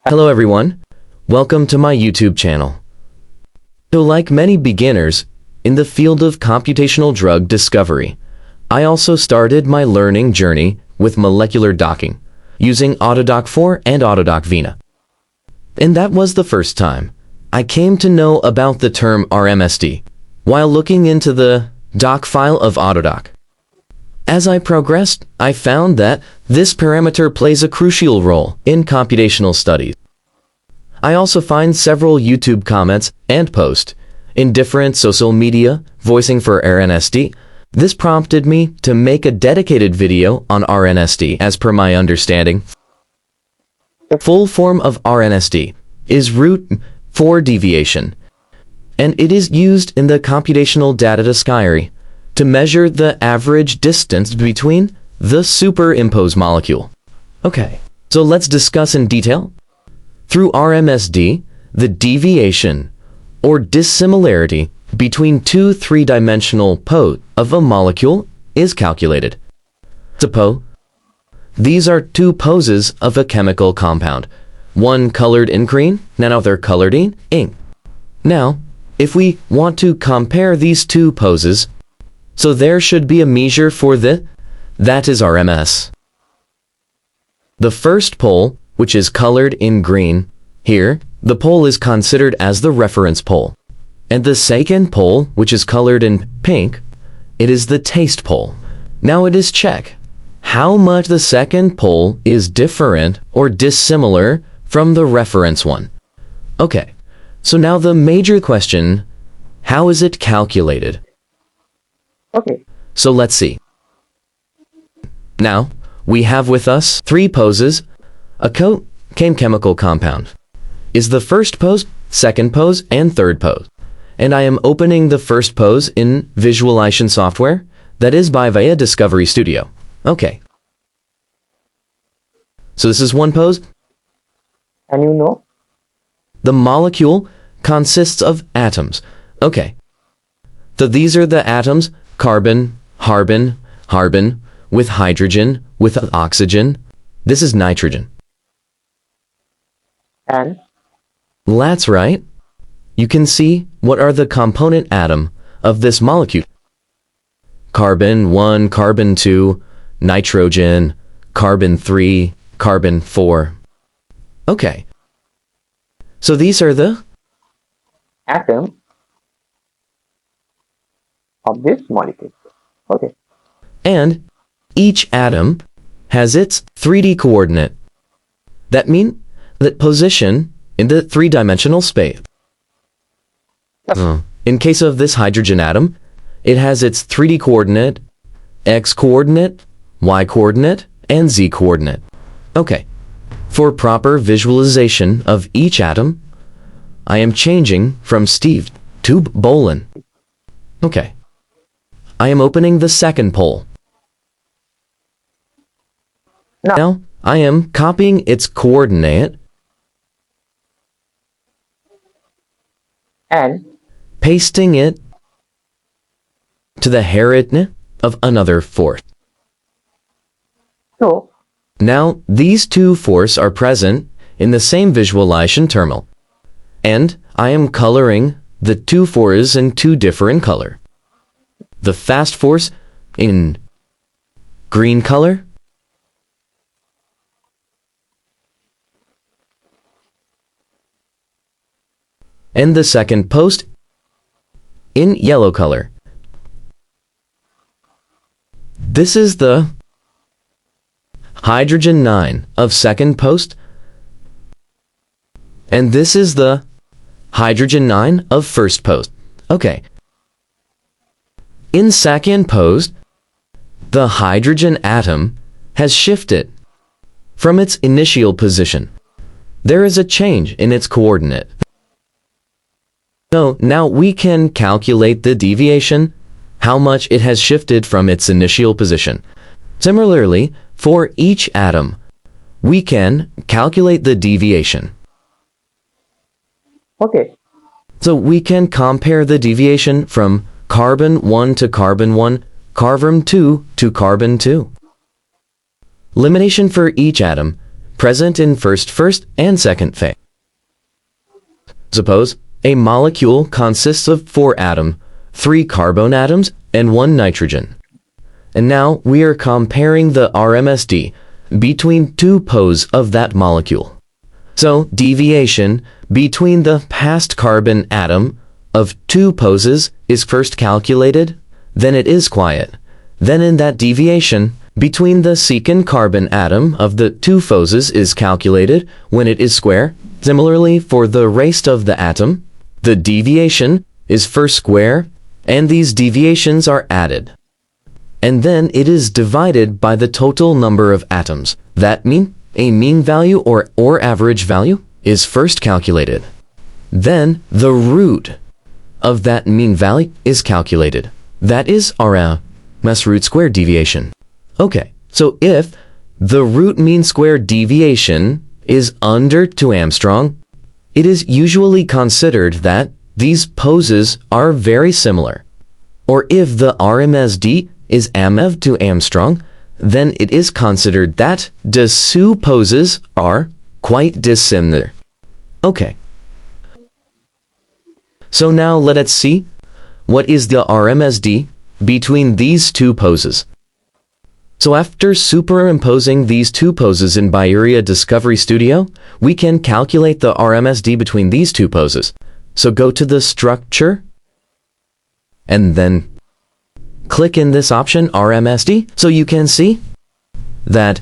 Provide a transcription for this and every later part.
Hello everyone, welcome to my YouTube channel. So like many beginners in the field of computational drug discovery, I also started my learning journey with molecular docking, using Autodoc 4 and Autodoc Vena. And that was the first time I came to know about the term RMSD while looking into the doc file of Autodoc. As I progressed, I found that this parameter plays a crucial role in computational studies. I also find several YouTube comments and posts in different social media voicing for RMSD. This prompted me to make a dedicated video on RMSD as per my understanding. The full form of RMSD is Root Mean Square Deviation, and it is used in the computational data discovery to measure the average distance between the superimposed molecule. Okay, so let's discuss in detail. Through RMSD, the deviation or dissimilarity between two three-dimensional poses of a molecule is calculated. Suppose these are two poses of a chemical compound, one colored in green and another colored in ink. Now, if we want to compare these two poses, so there should be a measure for that is RMS. The first pole, which is colored in green, here, the pole is considered as the reference pole. And the second pole, which is colored in pink, it is the taste pole. Now it is check how much the second pole is different or dissimilar from the reference one. Okay, so now the major question, how is it calculated? Okay. So let's see. Now, we have with us three poses. A chemical compound is the first pose, second pose, and third pose. And I am opening the first pose in visualization software, that is by via Discovery Studio. Okay. So this is one pose. And you know? The molecule consists of atoms. Okay. So these are the atoms: carbon, carbon, with hydrogen, with oxygen. This is nitrogen. And? That's right. You can see what are the component atom of this molecule. Carbon 1, carbon 2, nitrogen, carbon 3, carbon 4. Okay. So these are the atom of this molecule. Okay. And each atom has its 3D coordinate. That means that position in the three-dimensional space. In case of this hydrogen atom, it has its 3D coordinate, X coordinate, Y coordinate, and Z coordinate. Okay. For proper visualization of each atom, I am changing from Steve to Bolin. Okay. I am opening the second pole. Now, I am copying its coordinate and pasting it to the coordinate of another fourth. So, now these two forces are present in the same visualization terminal, and I am coloring the two forces in two different colors. The fast force in green color and the second post in yellow color. This is the hydrogen 9 of second post, and this is the hydrogen 9 of first post. Okay. In second post, the hydrogen atom has shifted from its initial position. There is a change in its coordinate. So now we can calculate the deviation, how much it has shifted from its initial position. Similarly, for each atom, we can calculate the deviation. okay. So we can compare the deviation from carbon 1 to carbon 1, carbon 2 to carbon 2. Elimination for each atom present in first and second phase. Suppose a molecule consists of 4 atoms, 3 carbon atoms, and 1 nitrogen. And now we are comparing the RMSD between 2 poses of that molecule. So deviation between the past carbon atom of 2 poses is first calculated, then it is quiet. Then in that deviation between the second carbon atom of the 2 poses is calculated when it is square. Similarly, for the rest of the atom, the deviation is first square, and these deviations are added. And then it is divided by the total number of atoms. That means a mean value or average value is first calculated. Then the root of that mean value is calculated. That is RMS root square deviation. Okay, so if the root mean square deviation is under 2 Armstrong, it is usually considered that these poses are very similar. Or if the RMSD is AMEV to Armstrong, then it is considered that the 2 poses are quite dissimilar. Okay. So now let us see what is the RMSD between these 2 poses. So after superimposing these 2 poses in Bioinformatics Discovery Studio, we can calculate the RMSD between these 2 poses. So go to the structure and then click in this option RMSD, so you can see that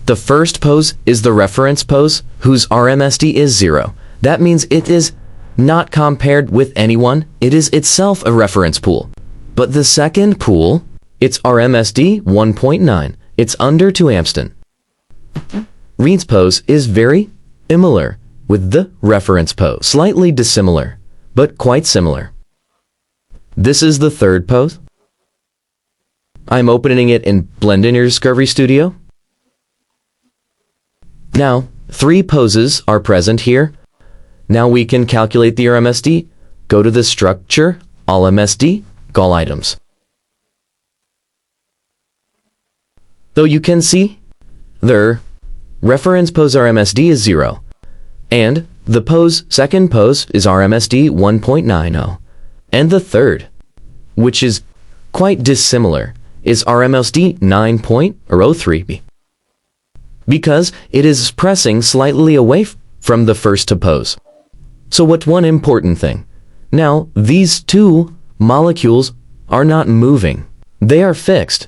the first pose is the reference pose whose RMSD is 0. That means it is not compared with anyone, it is itself a reference pool. But the second pool, its RMSD 1.9, it's under 2 Armstrong. Reed's pose is very similar with the reference pose, slightly dissimilar, but quite similar. This is the third pose. I'm opening it in Blender Discovery Studio. Now, 3 poses are present here. Now we can calculate the RMSD. Go to the structure, RMSD, all items. So you can see the reference pose RMSD is 0. And the second pose is RMSD 1.90. And the third, which is quite dissimilar, is RMSD 9.03, because it is pressing slightly away from the first pose. So what one important thing, now these 2 molecules are not moving, they are fixed.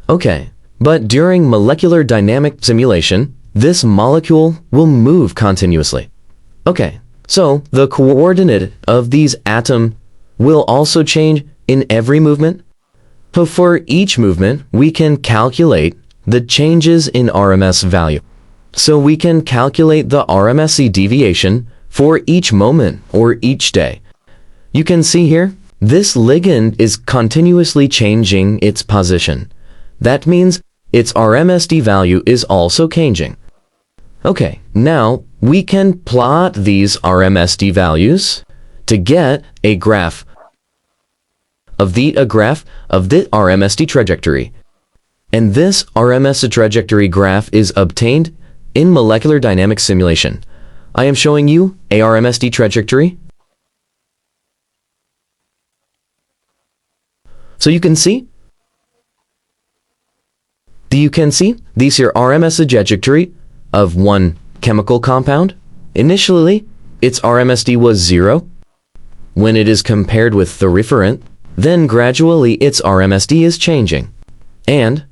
Okay, but during molecular dynamic simulation, this molecule will move continuously. Okay, so the coordinate of these atoms will also change in every movement. So for each movement, we can calculate the changes in RMS value. So we can calculate the RMSD deviation for each moment or each day. You can see here, this ligand is continuously changing its position. That means its RMSD value is also changing. Okay, now we can plot these RMSD values to get a graph of the RMSD trajectory. And this RMSD trajectory graph is obtained in molecular dynamics simulation. I am showing you a RMSD trajectory. So you can see these here RMSD trajectory of one chemical compound. Initially, its RMSD was 0. When it is compared with the referent, then gradually its RMSD is changing. And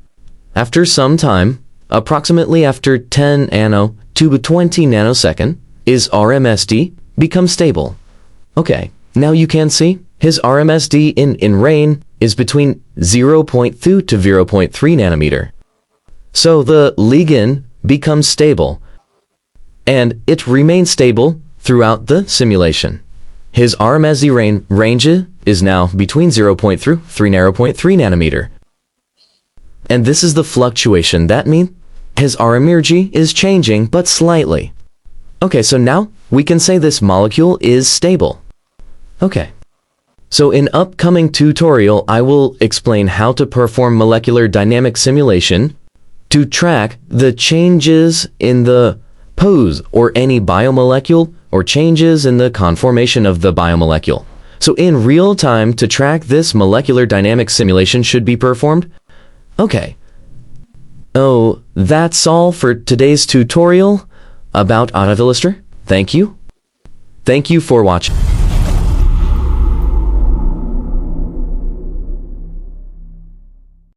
after some time, approximately after 10 nano to 20 nanosecond, his RMSD becomes stable. Okay, now you can see his RMSD in rain is between 0.2 to 0.3 nanometer. So the ligand becomes stable, and it remains stable throughout the simulation. His RMSD range is now between 0.3 to 0.3 nanometer. And this is the fluctuation. That means his RMSD is changing, but slightly. Okay, so now we can say this molecule is stable. Okay. So in upcoming tutorial, I will explain how to perform molecular dynamic simulation to track the changes in the pose or any biomolecule or changes in the conformation of the biomolecule. So in real time, to track this, molecular dynamics simulation should be performed. Okay. Oh, that's all for today's tutorial about AutoIllustrator. Thank you. Thank you for watching.